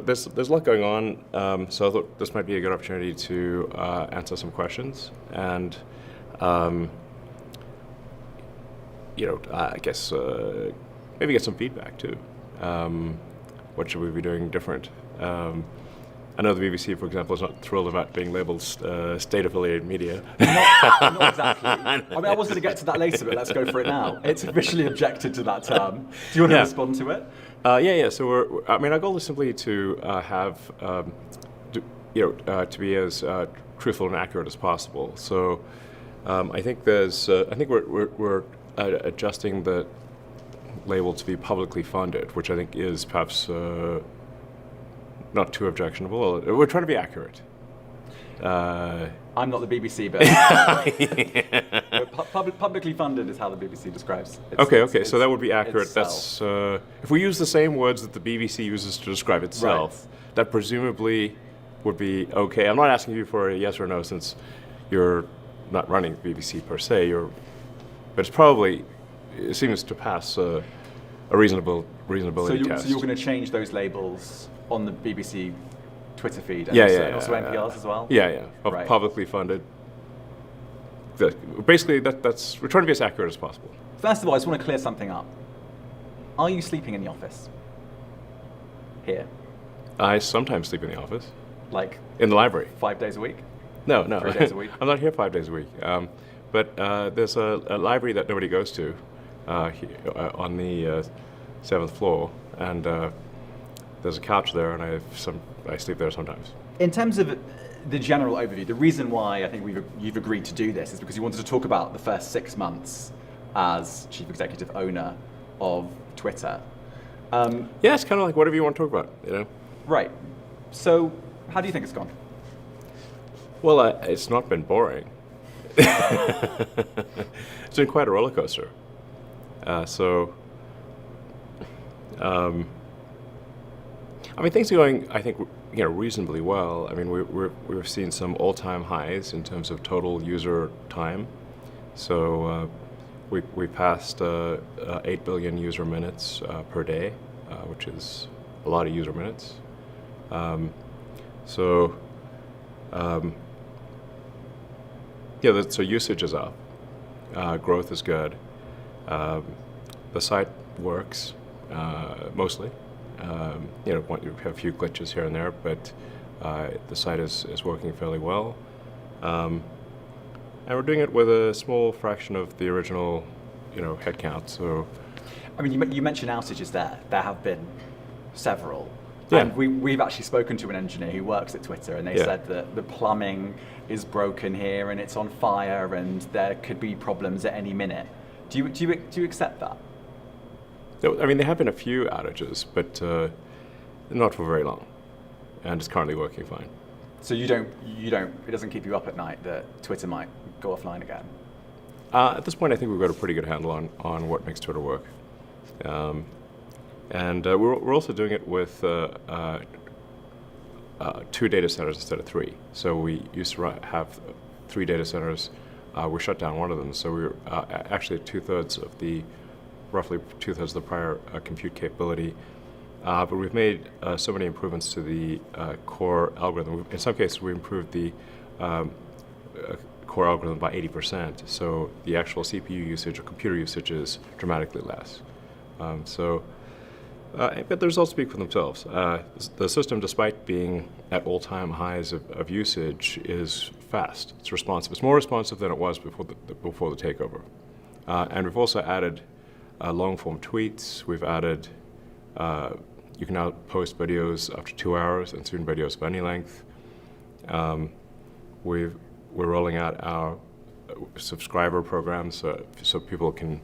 there's a lot going on, so I thought this might be a good opportunity to answer some questions and, I guess maybe get some feedback too. What should we be doing different? I know the BBC, for example, is not thrilled about being labelled state-affiliated media. Not exactly. I mean, I was going to get to that later, but let's go for it now. It's officially objected to that term. Do you want to respond to it? Yeah. So our goal is simply to to be as truthful and accurate as possible. So I think we're adjusting the label to be publicly funded, which I think is perhaps not too objectionable. We're trying to be accurate. I'm not the BBC, but publicly funded is how the BBC describes it. Okay. So that would be accurate. That's if we use the same words that the BBC uses to describe itself, that presumably would be okay. I'm not asking you for a yes or no, since you're not running the BBC per se. But it seems to pass a reasonability test. So you're going to change those labels on the BBC Twitter feed and also NPR's as well? Yeah. Publicly funded. Basically, that's we're trying to be as accurate as possible. First of all, I just want to clear something up. Are you sleeping in the office? Here? I sometimes sleep in the office. Like? In the library. 5 days a week? No. 3 days a week? I'm not here 5 days a week. But there's a library that nobody goes to on the 7th floor, and there's a couch there, and I sleep there sometimes. In terms of the general overview, the reason why I think you've agreed to do this is because you wanted to talk about the first 6 months as chief executive owner of Twitter. It's kind of like whatever you want to talk about, Right. So, how do you think it's gone? Well, it's not been boring. It's been quite a roller coaster. Things are going, I think, reasonably well. I mean, we've seen some all-time highs in terms of total user time. So we passed 8 billion user minutes per day, which is a lot of user minutes. So usage is up. Growth is good. The site works mostly. You have a few glitches here and there, but the site is working fairly well. And we're doing it with a small fraction of the original, headcount. So, I mean, you mentioned outages there. There have been several. Yeah. And we've actually spoken to an engineer who works at Twitter, and they said that the plumbing is broken here and it's on fire and there could be problems at any minute. Do you accept that? No, I mean, there have been a few outages, but not for very long, and it's currently working fine. So it doesn't keep you up at night that Twitter might go offline again? At this point, I think we've got a pretty good handle on what makes Twitter work. And we're also doing it with 2 data centers instead of 3. So we used to have 3 data centers. We shut down one of them, so we were actually roughly two-thirds of the prior compute capability. But we've made so many improvements to the core algorithm. In some cases, we improved the core algorithm by 80%. So the actual CPU usage or computer usage is dramatically less. But the results speak for themselves. The system, despite being at all-time highs of usage, is fast. It's responsive. It's more responsive than it was before the takeover. And we've also added long-form tweets. We've added, you can now post videos up to 2 hours and soon videos of any length. We're rolling out our subscriber programs so people can,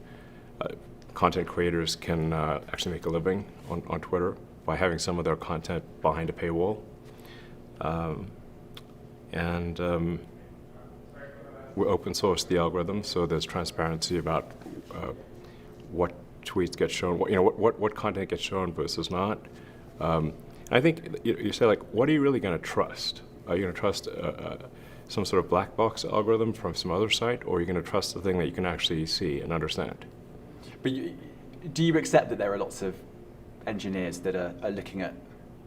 content creators can actually make a living on Twitter by having some of their content behind a paywall. We open source the algorithm, so there's transparency about what tweets get shown, what content gets shown versus not. I think you say, like, what are you really going to trust? Are you going to trust some sort of black box algorithm from some other site, or are you going to trust the thing that you can actually see and understand? But do you accept that there are lots of engineers that are looking at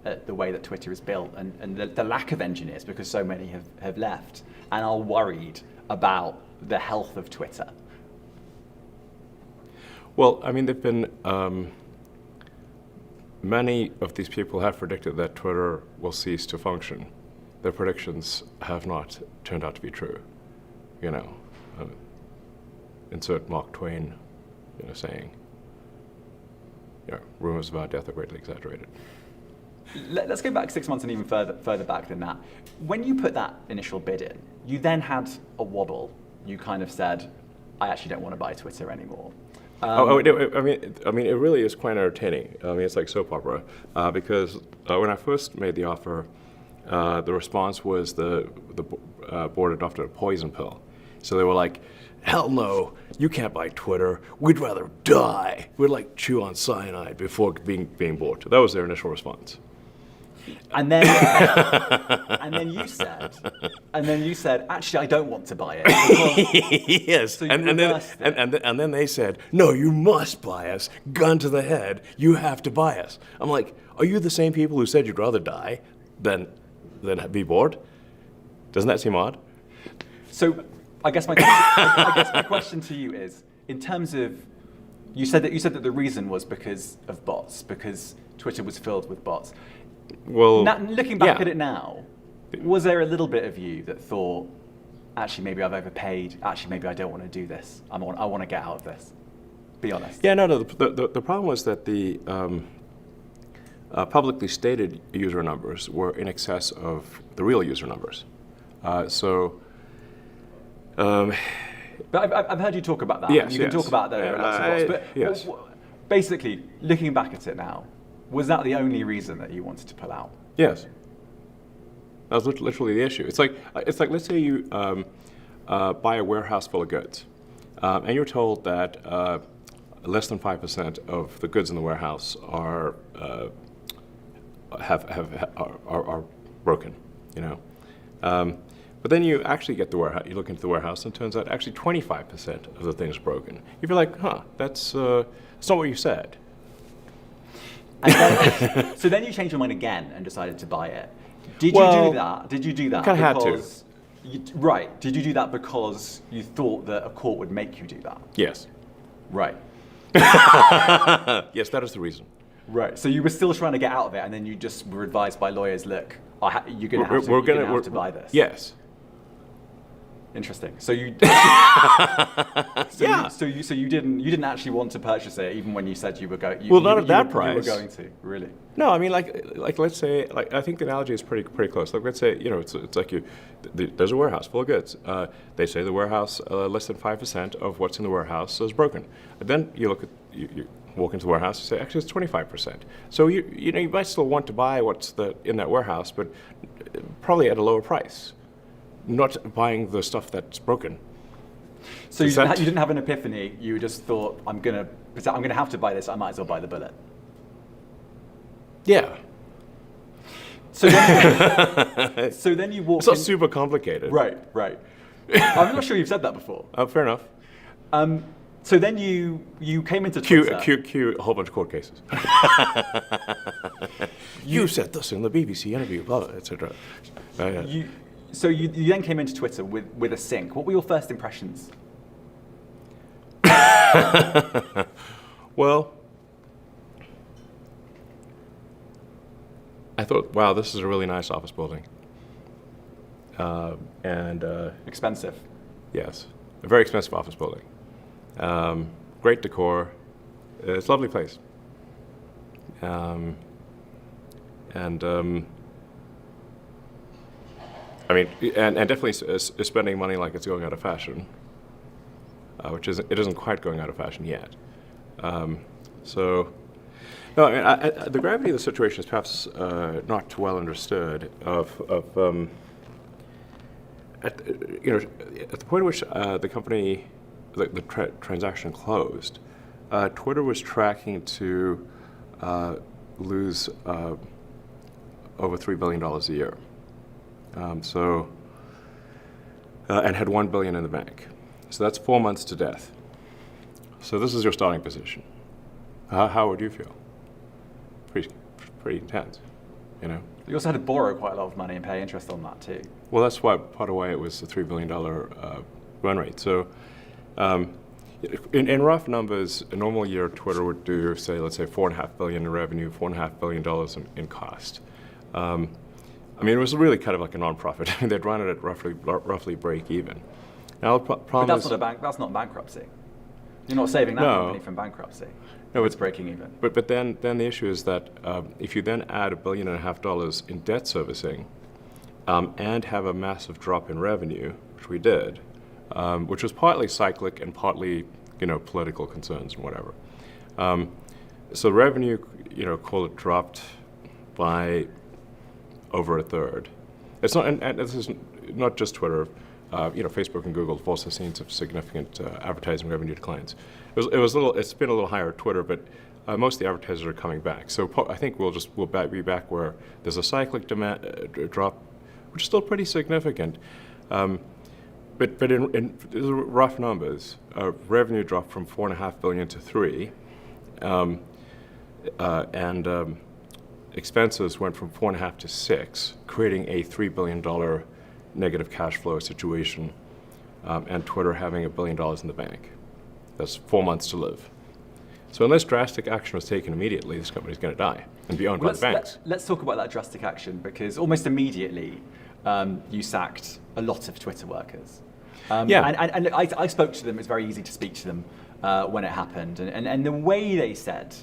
at the way that Twitter is built and the lack of engineers because so many have left and are worried about the health of Twitter? Well, I mean, there've been many of these people have predicted that Twitter will cease to function. Their predictions have not turned out to be true. You know, insert Mark Twain, saying, rumors about death are greatly exaggerated. Let's go back 6 months and even further back than that. When you put that initial bid in, you then had a wobble. You kind of said, I actually don't want to buy Twitter anymore. I mean, it really is quite entertaining. I mean, it's like soap opera because when I first made the offer, the response was the board adopted a poison pill. So they were like, hell no, you can't buy Twitter. We'd rather die. We'd like chew on cyanide before being bought. That was their initial response. And then, you said, actually, I don't want to buy it. Yes, So and then they said, no, you must buy us. Gun to the head, you have to buy us. I'm like, are you the same people who said you'd rather die than be bored? Doesn't that seem odd? So I guess my question to you is, in terms of, you said that the reason was because of bots, because Twitter was filled with bots. Well, now, looking back at it now, was there a little bit of you that thought, actually, maybe I've overpaid. Actually, maybe I don't want to do this. I want to get out of this. Be honest. Yeah, no. The problem was that the publicly stated user numbers were in excess of the real user numbers. But I've heard you talk about that. Yes, you can talk about that. But yes. Basically, looking back at it now, was that the only reason that you wanted to pull out? Yes. That was literally the issue. It's like let's say you buy a warehouse full of goods, and you're told that less than 5% of the goods in the warehouse are broken. But then you actually get the warehouse. You look into the warehouse, and it turns out actually 25% of the things are broken. You feel like, that's not what you said. And so then you changed your mind again and decided to buy it. Did you do that? Kind of had to. Right. Did you do that because you thought that a court would make you do that? Yes. Right. Yes, that is the reason. Right. So you were still trying to get out of it, and then you just were advised by lawyers, look, you're going to have to buy this. Yes. Interesting. So you, so you didn't actually want to purchase it, even when you said you were going. Not at that price. You were going to, really. No, I mean, like let's say, I think the analogy is pretty close. Like, let's say, it's like there's a warehouse full of goods. They say the warehouse, less than 5% of what's in the warehouse is broken. And then you walk into the warehouse and say, actually, it's 25%. So you might still want to buy what's in that warehouse, but probably at a lower price. Not buying the stuff that's broken. So you didn't have an epiphany. You just thought, I'm gonna have to buy this. I might as well buy the bullet. Yeah. So then you walk. It's not super complicated. Right. I'm not sure you've said that before. Fair enough. So then you came into Twitter. Cue a whole bunch of court cases. You said this in the BBC interview, blah, blah, etc. So you then came into Twitter with a sync. What were your first impressions? Well, I thought, wow, this is a really nice office building. Expensive. Yes, a very expensive office building. Great decor. It's a lovely place. And definitely is spending money like it's going out of fashion, which it isn't quite going out of fashion yet. No, I mean, the gravity of the situation is perhaps not well understood. At the point at which the company, the transaction closed, Twitter was tracking to lose over $3 billion a year. And had $1 billion in the bank. So that's 4 months to death. So this is your starting position. How would you feel? Pretty intense. you know. You also had to borrow quite a lot of money and pay interest on that too. Well, that's why part of why it was the $3 billion run rate. So, in rough numbers, a normal year Twitter would do, say, let's say $4.5 billion in revenue, $4.5 billion in cost. I mean, it was really kind of like a non-profit. I mean, they'd run it at roughly break even. Now, the problem But is, that's not bankruptcy. You're not saving that No. company from bankruptcy. No, It's breaking even. But then the issue is that if you then add $1.5 billion in debt servicing and have a massive drop in revenue, which we did, which was partly cyclic and partly, you know, political concerns and whatever. So revenue, you know, call it dropped by over a third. It's not, and this is not just Twitter. You know, Facebook and Google have also seen some significant advertising revenue declines. It's been a little higher at Twitter, but most of the advertisers are coming back. So I think we'll be back where there's a cyclic demand drop, which is still pretty significant. But in rough numbers, revenue dropped from $4.5 billion to $3 billion, and expenses went from $4.5 billion to $6 billion, creating a $3 billion negative cash flow situation, and Twitter having $1 billion in the bank. That's 4 months to live. So unless drastic action was taken immediately, this company's going to die and be owned by the banks. Let's talk about that drastic action, because almost immediately you sacked a lot of Twitter workers. Yeah. And I spoke to them. It's very easy to speak to them when it happened. And the way they said,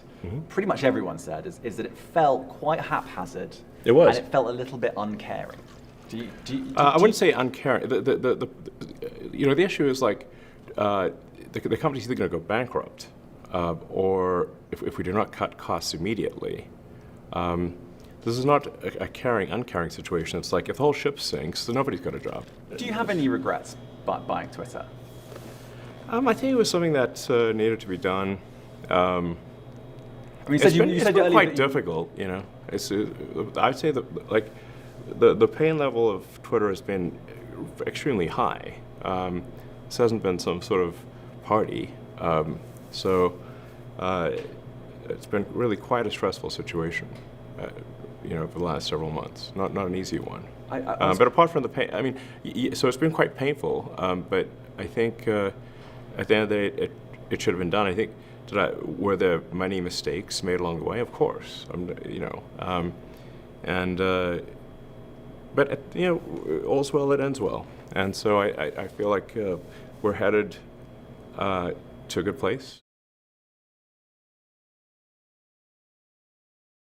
pretty much everyone said, is that it felt quite haphazard. It was. And it felt a little bit uncaring. I wouldn't say uncaring. You know, the issue is like the company's either going to go bankrupt, or if we do not cut costs immediately. This is not a caring, uncaring situation. It's like if the whole ship sinks, then nobody's got a job. Do you have any regrets buying Twitter? I think it was something that needed to be done. I mean, It's been quite difficult, you know. I'd say that like the pain level of Twitter has been extremely high. This hasn't been some sort of party, so it's been really quite a stressful situation, you know, for the last several months. Not an easy one. But apart from the pain, I mean, so it's been quite painful. But I think at the end of the day, it should have been done. I think. Were there many mistakes made along the way? Of course, you know, but you know, all's well that ends well, and so I feel like we're headed to a good place.